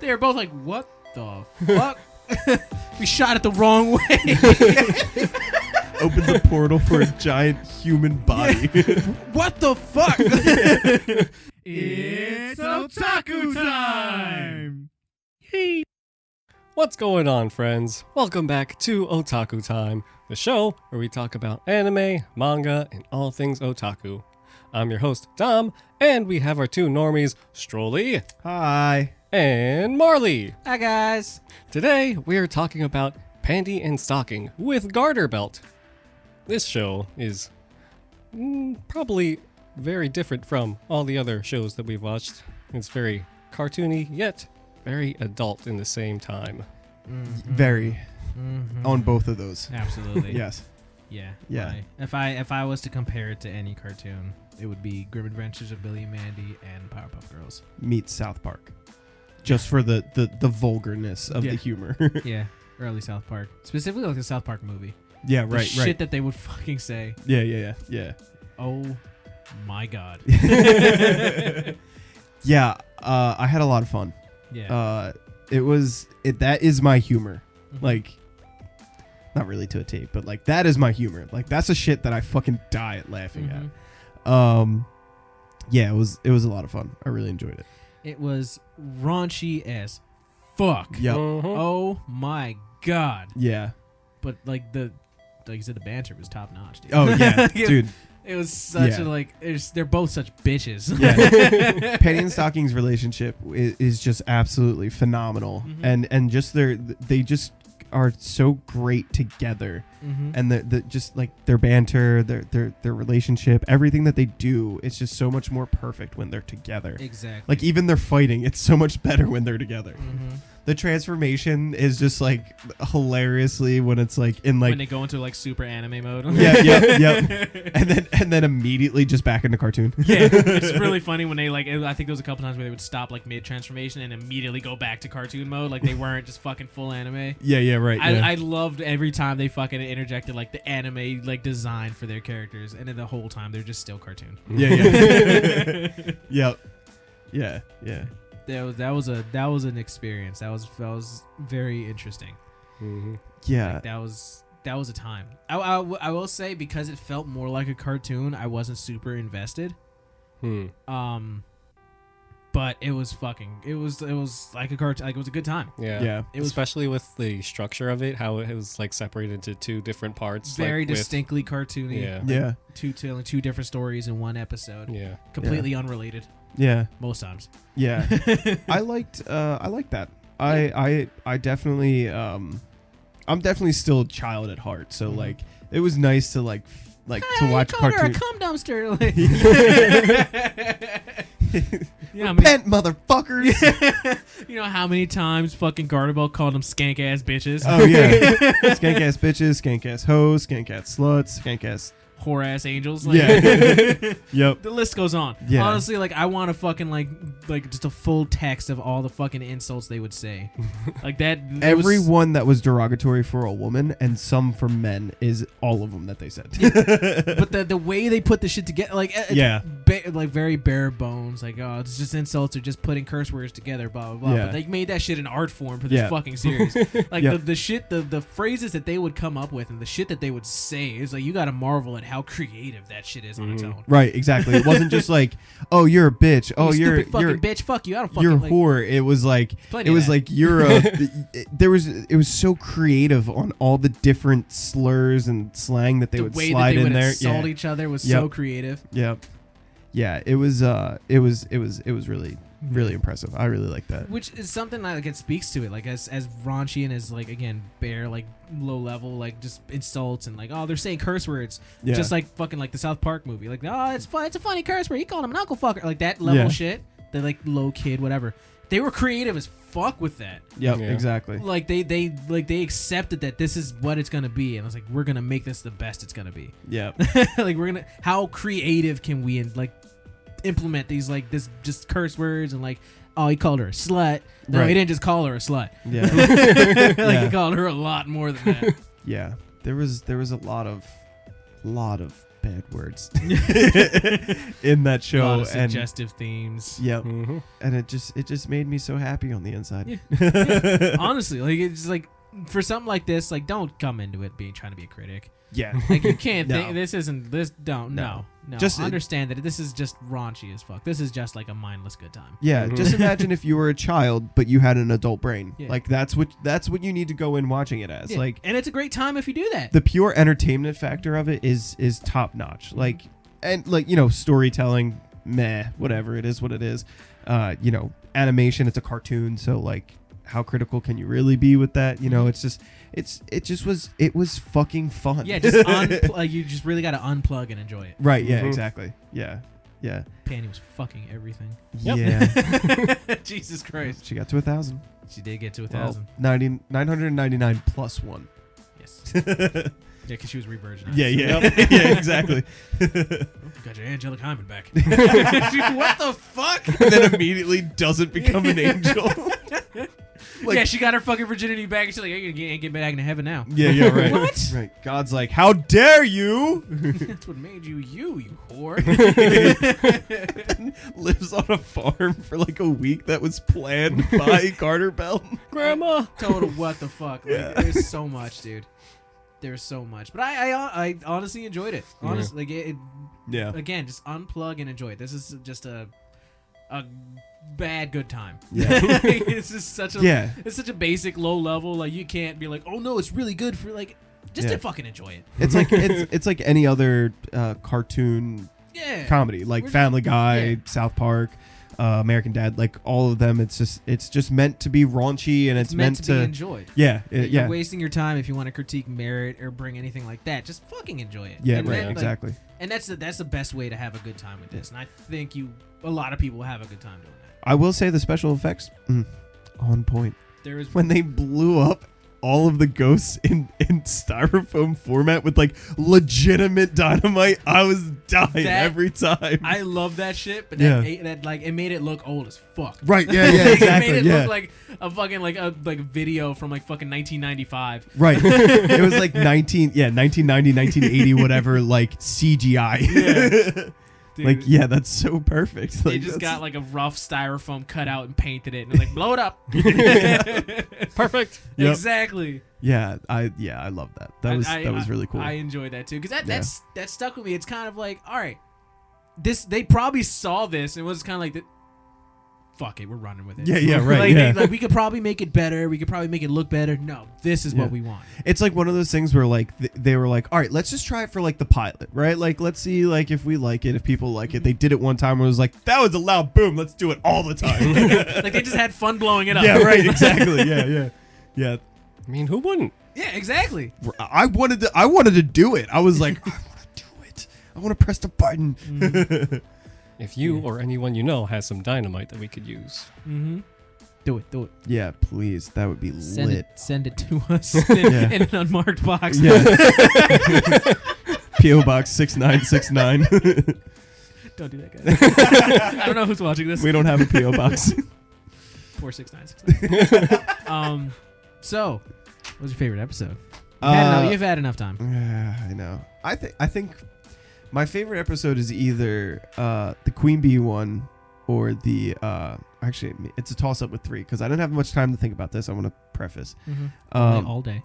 They were both like, what the fuck? We shot it the wrong way. Opens a portal for a giant human body. What the fuck? It's Otaku time! Yay! What's going on, friends? Welcome back to Otaku Time, the show where we talk about anime, manga, and all things otaku. I'm your host, Dom, and we have our two normies, Strolly Hi. and Marley. Hi, guys. Today, we are talking about Panty and Stocking with Garterbelt. This show is probably very different from all the other shows that we've watched. It's very cartoony, yet very adult in the same time. Mm-hmm. Very. Mm-hmm. On both of those. Absolutely. Yes. Yeah. Yeah. Right. If I was to compare it to any cartoon, it would be Grim Adventures of Billy and Mandy and Powerpuff Girls. Meet South Park. Just for the vulgarness of Yeah. the humor. Yeah. Early South Park. Specifically like the South Park movie. Yeah, The right, shit right. that they would fucking say. Yeah. Oh my god. Yeah, I had a lot of fun. Yeah. That is my humor. Mhm. Like, not really to a T, but like that is my humor. Like that's the shit that I fucking die at laughing Mhm. at. Yeah, it was a lot of fun. I really enjoyed it. It was raunchy as fuck. Yep. Mhm. Oh my god. Yeah. But like you said, the banter was top notch, dude. Oh yeah, dude. It was such Yeah. they're both such bitches. Yeah. Panty and Stocking's relationship is just absolutely phenomenal, Mhm. and just they just are so great together, Mm-hmm. and the just like their banter, their relationship, everything that they do, it's just so much more perfect when they're together. Exactly. Like even their fighting, it's so much better when they're together. Mm-hmm. The transformation is just like hilariously when it's like in like when they go into like super anime mode. yep. and then immediately just back into cartoon. Yeah, it's really funny when they like. I think there was a couple times where they would stop like mid transformation and immediately go back to cartoon mode, like they weren't just fucking full anime. Yeah, right. Yeah. I loved every time they fucking interjected like the anime like design for their characters, and then the whole time they're just still cartoon. Yeah. Yep. Yeah. That was an experience. That was very interesting. Mhm. Yeah. Like, that was a time. I will say, because it felt more like a cartoon, I wasn't super invested. But it was like a cartoon. Like it was a good time. Yeah. It was especially with the structure of it, how it was like separated into two different parts. very like, with- distinctly cartoony. Yeah. Yeah. Telling two different stories in one episode. Yeah. Completely unrelated Yeah. most times. Yeah. I liked that. I definitely I'm definitely still a child at heart. So like it was nice to like to watch cartoon. Her a cum dumpster. Like, Repent, motherfuckers. You know how many times fucking Garterbelt called them skank ass bitches? Oh yeah. Skank ass bitches, skank ass hoes, skank ass sluts, skank ass Whore ass angels. Like, yeah. Yep. The list goes on. Yeah. Honestly, like I want to fucking like just a full text of all the fucking insults they would say. Like that. Everyone that was derogatory for a woman and some for men is all of them that they said. But the way they put the shit together, like Yeah. like very bare bones. Like it's just insults or just putting curse words together. Blah blah blah. Yeah. But they made that shit an art form for this Yeah. fucking series. Like Yep. the shit, the phrases that they would come up with and the shit that they would say is like you gotta marvel at how creative that shit is on its own. Right, exactly. It wasn't just like, oh, you're a bitch. Oh, You you're stupid fucking bitch. Fuck you. I don't fucking you're a like, whore. It was like Plenty it of was that. like you're a it was so creative on all the different slurs and slang that they the would way slide that they in would there. insult Yeah. each other was Yep. so creative. Yep. Yeah, it was really impressive. I really like that. Which is something that like it speaks to it, like as raunchy and as like again bare like low level like just insults and like they're saying curse words, Yeah. just like fucking like the South Park movie, like it's fun, it's a funny curse word. He called him an uncle fucker, like that level Yeah. shit. The like low kid whatever. They were creative as fuck with that. Yep, Yeah. exactly. Like they accepted that this is what it's gonna be, and I was like, we're gonna make this the best it's gonna be. Yep. Like how creative can we like implement these like this just curse words and like he called her a slut. No, Right. he didn't just call her a slut. Yeah. Like Yeah. he called her a lot more than that. Yeah. There was a lot of bad words in that show. A lot of And suggestive themes. yep. Mhm. And it just made me so happy on the inside. Yeah. Honestly, like it's like for something like this, like don't come into it trying to be a critic. Yeah. Like you can't No. think this isn't this. Don't no. Just- understand that this is just raunchy as fuck. This is just like a mindless good time. Yeah, Mhm. just imagine if you were a child but you had an adult brain. Yeah. Like that's what you need to go in watching it as. Yeah. Like and it's a great time if you do that. the pure entertainment factor of it is top notch. Like and like, you know, storytelling, meh, whatever, it is what it is. You know, animation, it's a cartoon, so like how critical can you really be with that? You know, it's just it was fucking fun. Yeah, just like you just really got to unplug and enjoy it. Right, yeah, Mhm. exactly. Yeah. Yeah. Panty was fucking everything. Yep. Yeah. Jesus Christ. She got to 1,000. She did get to Well, 1,000. 999 plus 1. Yes. Yeah, because she was re-virginized. Yeah, yeah, exactly. Oh, you got your angelic hymen back. What the fuck? And then immediately doesn't become an angel. Like- yeah, she got her fucking virginity back. And she's like, "You ain't get back into heaven now." Yeah, right. What? Right. God's like, how dare you? That's what made you, you whore. Lives on a farm for like a week that was planned by Garterbelt. Grandma. Total what the fuck. Like, there's so much, dude. There's so much. But I honestly enjoyed it. Honestly, like it Yeah. again, just unplug and enjoy it. This is just a bad good time. Yeah. Like, it's just such a Yeah. it's such a basic low level. Like you can't be like, oh no, it's really good for like just Yeah. to fucking enjoy it. It's like it's like any other cartoon Yeah. comedy, like We're- Family Guy, yeah. South Park, American Dad, like all of them. It's just meant to be raunchy and it's meant to be enjoyed. yeah, You're yeah, wasting your time if you want to critique merit or bring anything like that. Just fucking enjoy it. yeah, And right, that, like, exactly. and that's the best way to have a good time with this. And I think a lot of people have a good time doing that. I will say the special effects on point. There is When they blew up all of the ghosts in styrofoam format with like legitimate dynamite, I was dying That- every time. I love that shit, but Yeah. that like it made it look old as fuck. Right, yeah, yeah, It exactly. made it Yeah. look like a fucking like a video from like fucking 1995. Right. It was like 1990, 1980, whatever, like CGI. Dude, Like, yeah, that's so perfect. they Like, just that's- got like a rough styrofoam cut out and painted it and like blow it up. Perfect. Yep. Exactly. Yeah, I love that. That was really cool. I enjoyed that too because Yeah. that stuck with me. It's kind of like, all right, they probably saw this and was kind of like, fuck it, we're running with it. Yeah, right. Like, yeah. like we could probably make it better. We could probably make it look better. No, this is Yeah. what we want. It's like one of those things where like they were like, all right, let's just try it for like the pilot, right? Like, let's see like if we like it, if people like it. They did it one time where it was like, that was a loud boom. Let's do it all the time. Like they just had fun blowing it up. Yeah, right. Exactly. Yeah. I mean, who wouldn't? Yeah, exactly. I wanted to do it. I was like, I want to do it. I want to press the button. If you or anyone you know has some dynamite that we could use. Mm-hmm. Do it. Yeah, please. That would be lit. Send it to us in an unmarked box. Yeah. PO Box 6969. Don't do that, guys. I don't know who's watching this. We don't have a PO Box. 46969. So, what was your favorite episode? You've had enough time. I know. I think my favorite episode is either the Queen Bee one or the actually it's a toss up with 3 because I didn't have much time to think about this. I want to preface. All day.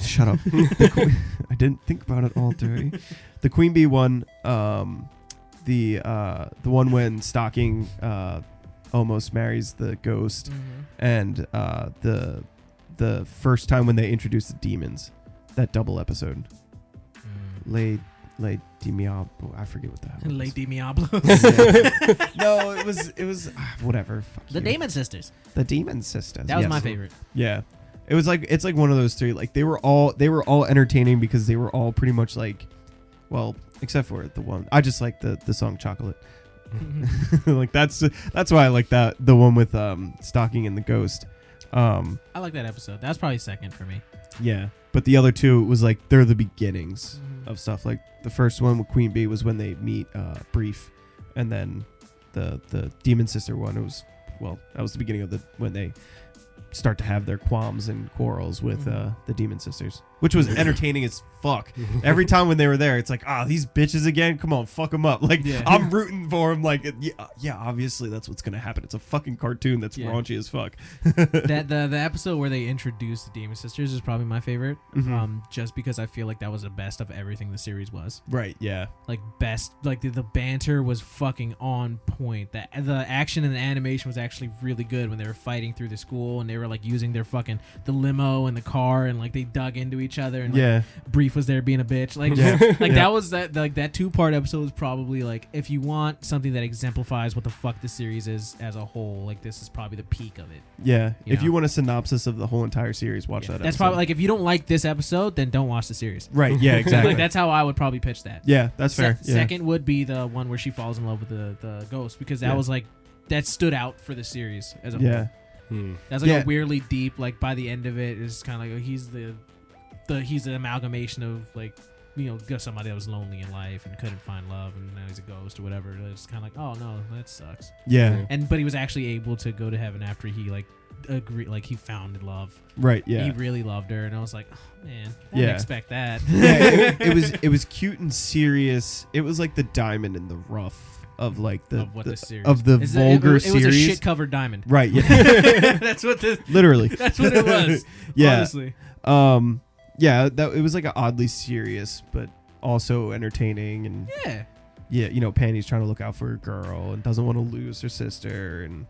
Shut up. I didn't think about it all day. The Queen Bee one, the one when Stocking almost marries the ghost, and the first time when they introduced the demons, that double episode. Le Diablo. I forget what the hell. Late Diablo. No, it was whatever. Fuck The you. Demon Sisters. The Demon Sisters. That was yes. my favorite. Yeah. It's like one of those 3. Like they were all entertaining because they were all pretty much like, well, except for the one. I just like the song Chocolate. Like that's why I like that, the one with Stocking and the ghost. I like that episode. That was probably second for me. Yeah. But the other 2 was like they're the beginnings of stuff. Like the first one with Queen Bee was when they meet Brief, and then the Demon Sister one, it was, well, that was the beginning of when they start to have their qualms and quarrels with the Demon Sisters, which was entertaining as fuck. Every time when they were there, it's like, these bitches again. Come on, fuck them up. Like I'm rooting for them. Like yeah, obviously that's what's gonna happen. It's a fucking cartoon that's raunchy as fuck. That the episode where they introduced the Demon Sisters is probably my favorite. Just because I feel like that was the best of everything the series was. Right. Yeah. Like best. Like the banter was fucking on point. The action and the animation was actually really good when they were fighting through the school and they were like using their fucking the limo and the car and like they dug into each other and like, Brief was there being a bitch. Like that was that 2-part episode was probably like, if you want something that exemplifies what the fuck the series is as a whole, like this is probably the peak of it. Yeah. If you want a synopsis of the whole entire series, watch that episode. That's probably like, if you don't like this episode, then don't watch the series. Right. Yeah, exactly. Like that's how I would probably pitch that. Yeah, that's fair. Second would be the one where she falls in love with the ghost, because that was like, that stood out for the series as a whole. That's like a weirdly deep, like by the end of it, it's kind of like he's the amalgamation of like, you know, just somebody that was lonely in life and couldn't find love, and now he's a ghost or whatever. It's kind of like, oh no, that sucks. But he was actually able to go to heaven after he like he found love. Right. Yeah. He really loved her, and I was like, oh man, I didn't expect that. It was cute and serious. It was like the diamond in the rough of like the vulgar series. It was a shit covered diamond. Right. Yeah. That's what this. Literally. That's what it was. Honestly. Yeah. It was like an oddly serious, but also entertaining, and you know, Panty's trying to look out for her girl and doesn't want to lose her sister, and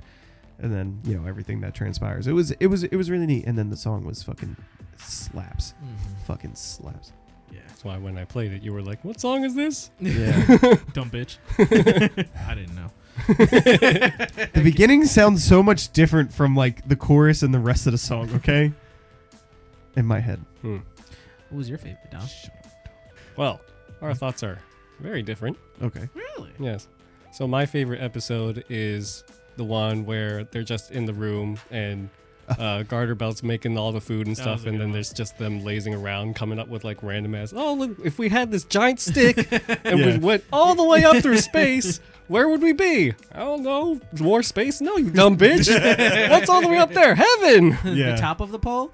then, you know, everything that transpires. It was really neat, and then the song was fucking slaps. Fucking slaps. Yeah. That's why when I played it, you were like, "What song is this?" Yeah. Dumb bitch. I didn't know. The beginning sounds so much different from like the chorus and the rest of the song. Okay. In my head. What was your favorite, Dom? Well, our thoughts are very different. Okay. Really? Yes. So my favorite episode is the one where they're just in the room and Garterbelt's making all the food and stuff, and then there's just them lazing around, coming up with like random ass, oh look, if we had this giant stick and we went all the way up through space, where would we be? I don't know. More space? No, you dumb bitch. What's all the way up there? Heaven. The top of the pole?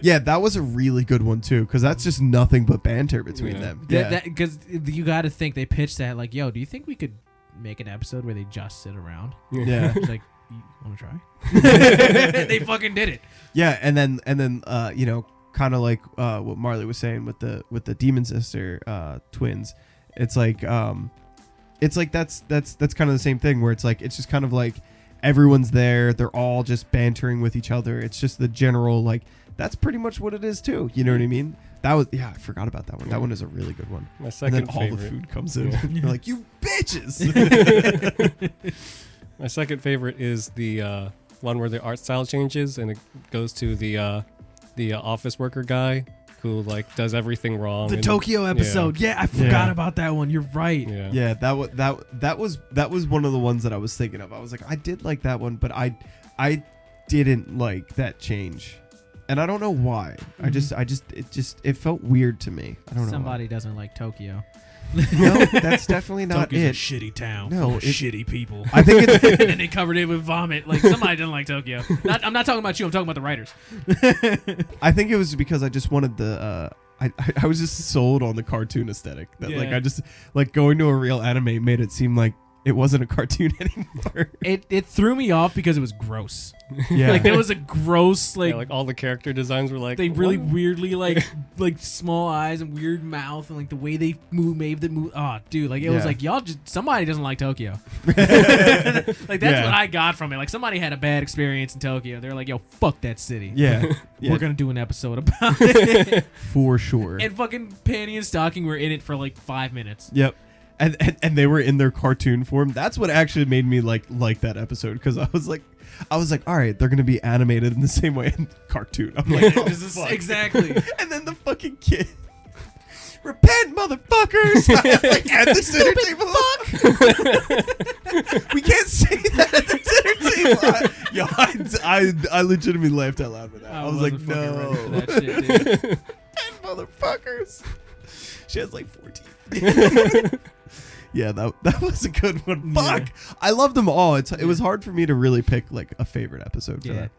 Yeah, that was a really good one too, because that's just nothing but banter between them. Because you got to think they pitched that like, yo, do you think we could make an episode where they just sit around? Yeah. It's like, you want to try? They fucking did it. Yeah, and then you know, kind of like what Marley was saying with the Demon Sister twins. It's like that's kind of the same thing, where it's like, it's just kind of like everyone's there, they're all just bantering with each other. It's just the general, like, that's pretty much what it is too. You know what I mean? That was, I forgot about that one. That one is a really good one. My second and then all favorite. the food comes in. You're like, you bitches. My second favorite is the one where the art style changes and it goes to the office worker guy who like does everything wrong. The Tokyo episode. Yeah, I forgot about that one. You're right. Yeah, that was one of the ones that I was thinking of. I was like, I did like that one, but I didn't like that change. And I don't know why. It felt weird to me. I don't know. Somebody doesn't like Tokyo. No, that's definitely not Tokyo's it. a shitty town full of shitty people. I think it's and then they covered it with vomit. Like, somebody doesn't like Tokyo. I'm not talking about you. I'm talking about the writers. I think it was because I just wanted the. I was just sold on the cartoon aesthetic. That like I just like going to a real anime made it seem like it wasn't a cartoon anymore. It threw me off because it was gross. Yeah, like there was a gross like all the character designs were like they really weirdly like small eyes and weird mouth, and like the way they made the move. Oh, dude, like it was like y'all just somebody doesn't like Tokyo. Like that's what I got from it. Like somebody had a bad experience in Tokyo. They're like, yo, fuck that city. Yeah. We're gonna do an episode about it for sure. And fucking Panty and Stocking were in it for like 5 minutes. Yep. And they were in their cartoon form. That's what actually made me like that episode, because I was like, all right, they're gonna be animated in the same way in cartoon. I'm like, exactly. And then the fucking kid, repent, motherfuckers! Like at the dinner table. Fuck. We can't say that at the dinner table. I legitimately laughed out loud with that. I was like, no, ready for that shit, dude. Repent, motherfuckers. She has like 14. Yeah, that was a good one. Yeah. Fuck, I loved them all. It was hard for me to really pick like a favorite episode for that.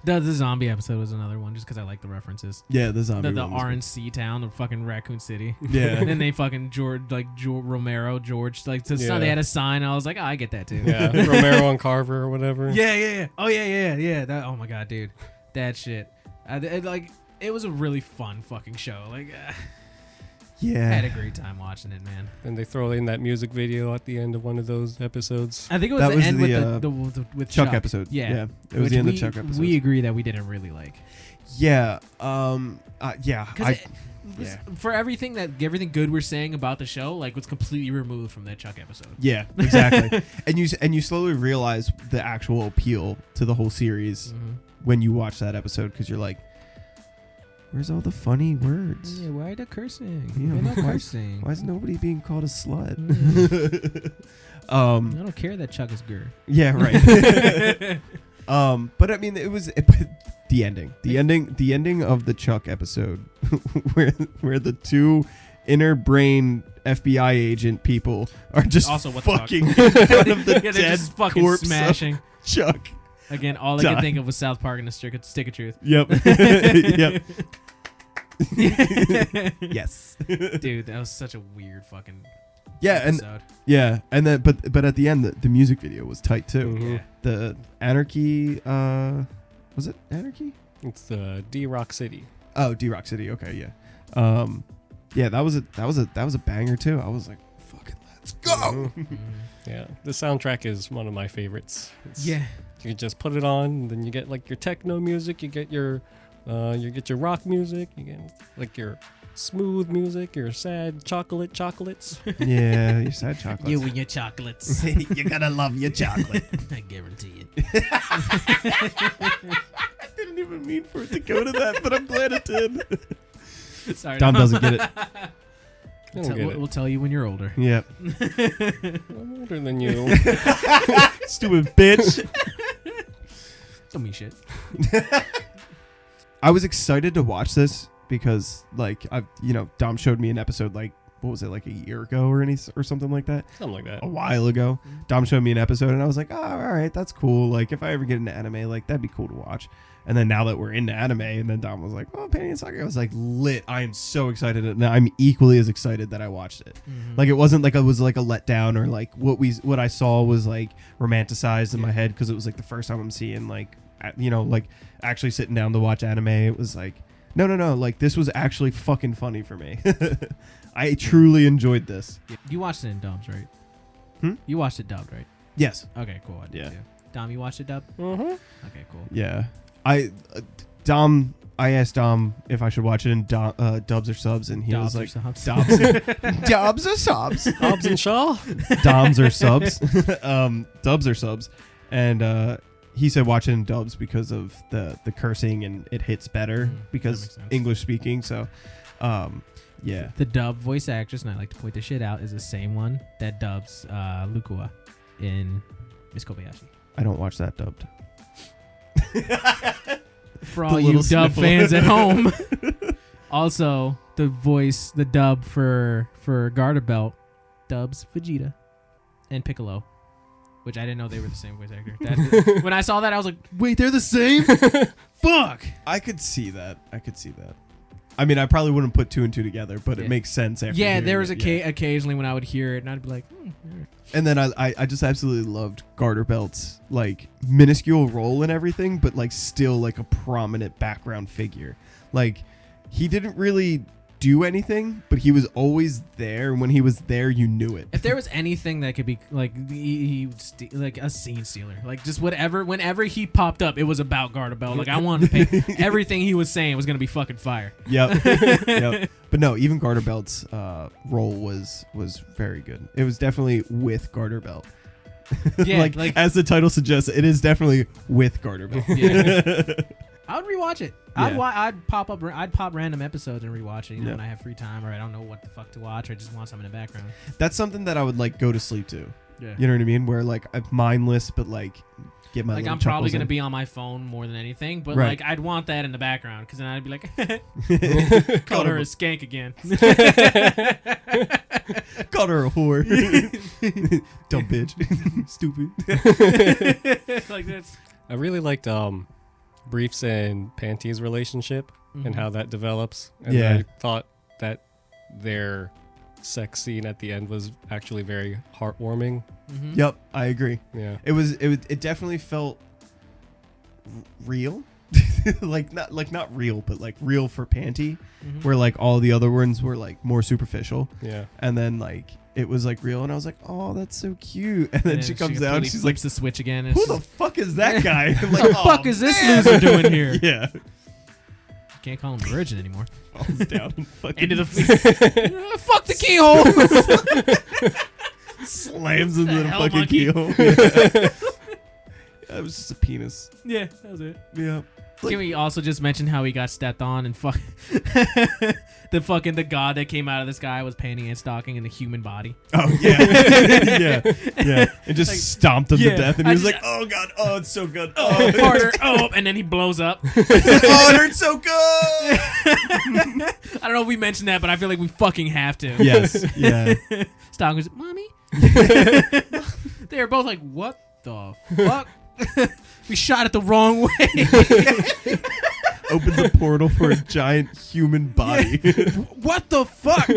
The zombie episode was another one just because I like the references. Yeah, the zombie. The one was RNC town of fucking Raccoon City. Yeah. And then they fucking George Romero, like so they had a sign. I was like, oh, I get that too. Yeah, Romero and Carver or whatever. Yeah. Oh yeah. That. Oh my god, dude, that shit. It was a really fun fucking show. Like, I had a great time watching it, man. And they throw in that music video at the end of one of those episodes. I think it was That the was end the, with Chuck episode. Yeah. It was the end of Chuck episode. We agree that we didn't really like. Yeah. For everything good we're saying about the show, like, was completely removed from that Chuck episode. Yeah, exactly. and you slowly realize the actual appeal to the whole series when you watch that episode, because you're like, where's all the funny words? Yeah, why the cursing? Yeah, We're not cursing. Why is nobody being called a slut? I don't care that Chuck is Gur. Yeah, right. But I mean, the ending of the Chuck episode, where the two inner brain FBI agent people are just also, what fucking in front of the dead just fucking corpse smashing of Chuck. Again, all I could think of was South Park and the Stick of Truth. Yep. Yep. Yes. Dude, that was such a weird fucking episode. And then but at the end the music video was tight too. Yeah. The Anarchy was it Anarchy? It's D-Rock City. Oh, D-Rock City. Okay, yeah. Yeah, that was a banger too. I was like, fucking let's go. Yeah, the soundtrack is one of my favorites. Yeah. You just put it on, and then you get like your techno music, you get your rock music, you get like your smooth music, your sad chocolates. Yeah, your sad chocolates. You and your chocolates. You gotta love your chocolate. I guarantee it. I didn't even mean for it to go to that, but I'm glad it did. Sorry, Dom doesn't get it. We'll tell you when you're older. Yep. I'm older than you. Stupid bitch. Don't mean shit. I was excited to watch this because, like, Dom showed me an episode, like, what was it, like a year ago or something like that? Something like that. A while ago. Dom showed me an episode, and I was like, oh, all right, that's cool. Like, if I ever get into anime, like, that'd be cool to watch. And then now that we're into anime, and then Dom was like, oh, Panty and Stocking. I was like, lit. I am so excited. And I'm equally as excited that I watched it. Like, it wasn't like it was like a letdown, or like what I saw was like romanticized in my head, because it was like the first time I'm seeing like, like actually sitting down to watch anime. It was like, no, like this was actually fucking funny for me. I truly enjoyed this. You watched it in dubs, right? You watched it dubbed, right? Yes. Okay, cool. I did too. Dom, you watched it dubbed? Okay, cool. Yeah. I asked Dom if I should watch it in dubs or subs, and he was like, Dubs or subs. Hobbs and Shaw? Doms or subs. Dubs or subs. And he said watch it in dubs because of the cursing, and it hits better because English speaking. So, yeah. The dub voice actress, and I like to point this shit out, is the same one that dubs Lukua in Miss Kobayashi. I don't watch that dubbed. For all you dub fans at home. Also, the dub for Garterbelt dubs Vegeta and Piccolo, which I didn't know they were the same voice actor. When I saw that, I was like, wait, they're the same? Fuck! I could see that. I mean, I probably wouldn't put two and two together, but it makes sense after hearing there was it. occasionally when I would hear it, and I'd be like, And then I just absolutely loved Garterbelt's like minuscule role in everything, but like still like a prominent background figure. Like, he didn't really do anything, but he was always there, and when he was there, you knew it. If there was anything that could be like he like a scene stealer, like just whatever, whenever he popped up, it was about Garterbelt. Like, I wanted to pay everything he was saying was gonna be fucking fire. Yep. Yep. But no, even Garterbelt's role was very good. It was definitely with Garterbelt. Yeah, like as the title suggests, it is definitely with Garterbelt. Yeah. I would rewatch it. Yeah. I'd pop random episodes and rewatch it. When I have free time, or I don't know what the fuck to watch, or I just want something in the background. That's something that I would like go to sleep to. Yeah. You know what I mean? Where like I'm mindless, but like get my like I'm probably gonna be on my phone more than anything, but like I'd want that in the background, because then I'd be like, called her a skank again. Called her a whore. Dumb bitch. Stupid. Like that's. I really liked Brief's and Panty's relationship and how that develops. And I thought that their sex scene at the end was actually very heartwarming. Yep, I agree. Yeah. It definitely felt real. like not real, but like real for Panty, where like all the other ones were like more superficial. Yeah. And then like it was like real, and I was like, oh, that's so cute. And then she comes out, and she's like, the switch again. And who the fuck is that guy? I'm like, what the fuck is this loser doing here? Yeah. Can't call him virgin anymore. Falls down and fucking into the fuck the keyhole. Slams into the fucking monkey? keyhole. Yeah. That was just a penis. Yeah, that was it. Yeah. Can we also just mention how he got stepped on and fuck the god that came out of the sky was Panty and Stocking in the human body? Oh yeah. yeah. And just Like, stomped him to death, and he was like, oh god, oh, it's so good. Oh, harder. Oh, and then he blows up. Oh, it hurts so good. I don't know if we mentioned that, but I feel like we fucking have to. Yes. Yeah. Stocking was, mommy. They were both like, what the fuck? We shot it the wrong way. Opens a portal for a giant human body. What the fuck?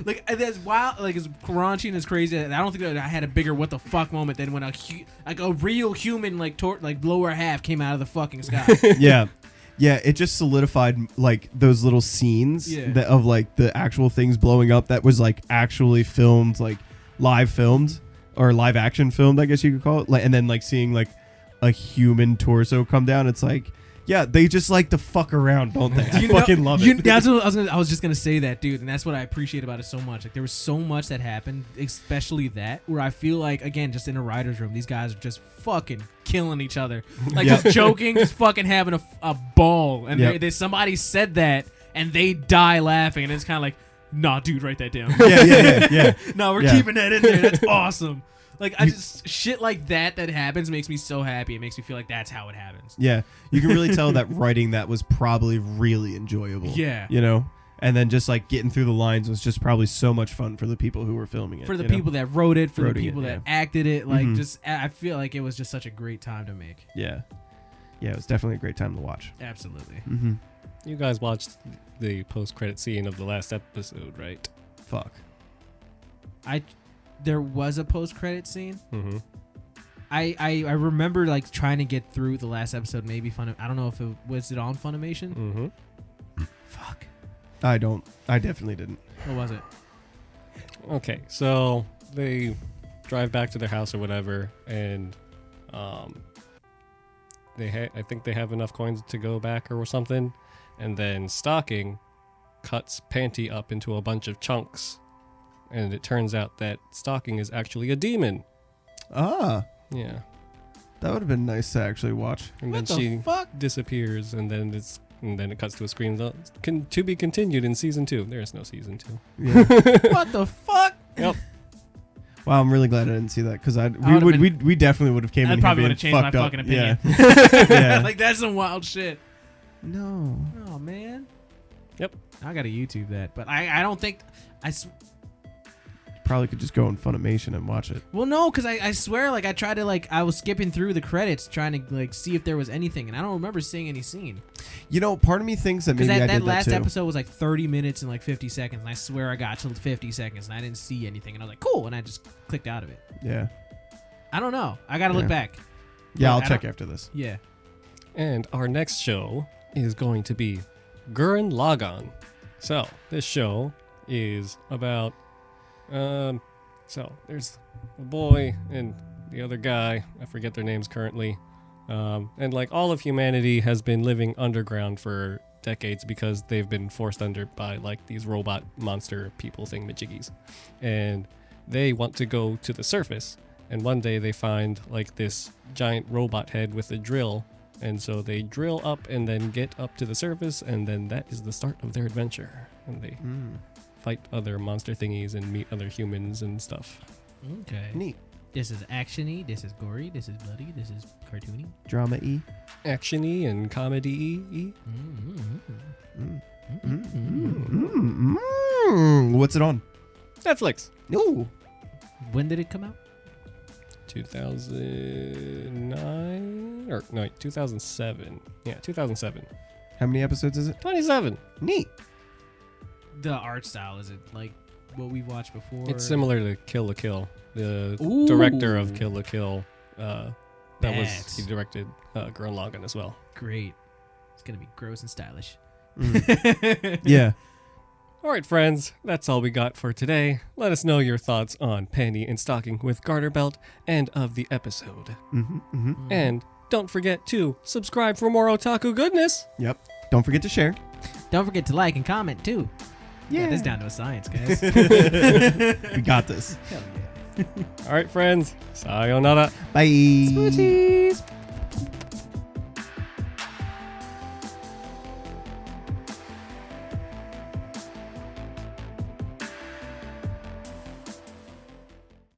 Like that's wild. Like as raunchy and as crazy. I don't think that I had a bigger what the fuck moment than when a real human like lower half came out of the fucking sky. Yeah. Yeah, it just solidified like those little scenes of like the actual things blowing up that was like actually filmed, like live filmed or live action filmed, I guess you could call it. Like, and then like seeing like a human torso come down, it's like, yeah, they just like to fuck around, don't they? I fucking love it. That's what I was just gonna say that, dude, and that's what I appreciate about it so much. Like there was so much that happened, especially that where I feel like again, just in a writer's room, these guys are just fucking killing each other, like just joking, just fucking having a ball, and they somebody said that and they die laughing, and it's kind of like, nah, dude, write that down. Yeah. No, we're keeping that in there. That's awesome. Like I just shit like that happens makes me so happy. It makes me feel like that's how it happens. Yeah, you can really tell that writing that was probably really enjoyable. Yeah, you know, and then just like getting through the lines was just probably so much fun for the people who were filming it. For the people that wrote it, for the people that acted it. Like just, I feel like it was just such a great time to make. Yeah, it was definitely a great time to watch. Absolutely. You guys watched the post-credit scene of the last episode, right? Fuck. There was a post-credit scene. I remember like trying to get through the last episode. Maybe I don't know if it was on Funimation. Fuck. I definitely didn't. What was it? Okay, so they drive back to their house or whatever, and I think they have enough coins to go back or something, and then Stocking cuts Panty up into a bunch of chunks. And it turns out that Stocking is actually a demon. Ah. Yeah. That would have been nice to actually watch. And then she disappears, and then it cuts to a screen to be continued in season 2. There is no season 2. Yeah. What the fuck? Yep. Wow, I'm really glad I didn't see that because we definitely would have came in here being fucked up. I'd probably would have changed my fucking opinion. Yeah. Like that's some wild shit. No. Oh man. Yep. I gotta YouTube that, but I don't think probably could just go on Funimation and watch it. Well, no, because I swear, like I tried to I was skipping through the credits trying to like see if there was anything, and I don't remember seeing any scene. You know, part of me thinks that maybe I did that too. That last episode was like 30 minutes and like 50 seconds, and I swear I got to 50 seconds and I didn't see anything, and I was like, cool, and I just clicked out of it. Yeah. I don't know. I gotta look back. Yeah, I'll check after this. Yeah. And our next show is going to be Gurren Lagann. So this show is about so there's a boy and the other guy, I forget their names currently, and like all of humanity has been living underground for decades because they've been forced under by like these robot monster people thingamajiggies, and they want to go to the surface, and one day they find like this giant robot head with a drill, and so they drill up and then get up to the surface, and then that is the start of their adventure, and they fight other monster thingies and meet other humans and stuff. Okay. Neat. This is action-y, this is gory, this is bloody, this is cartoony. Drama-y. Action-y and comedy-y. What's it on? Netflix. Ooh. When did it come out? 2009 or no, 2007. Yeah, 2007. How many episodes is it? 27. Neat. The art style, is it like what we watched before? It's similar to Kill la Kill. The Ooh. director of Kill la Kill, he directed Gurren Lagann as well. Great. It's gonna be gross and stylish. Yeah. All right, friends, that's all we got for today. Let us know your thoughts on Panty and Stocking with Garterbelt and of the episode. And don't forget to subscribe for more otaku goodness. Yep. Don't forget to share. Don't forget to like and comment too. Yeah. This is down to a science, guys. We got this. Hell yeah. All right, friends. Sayonara. Bye. Smoochies.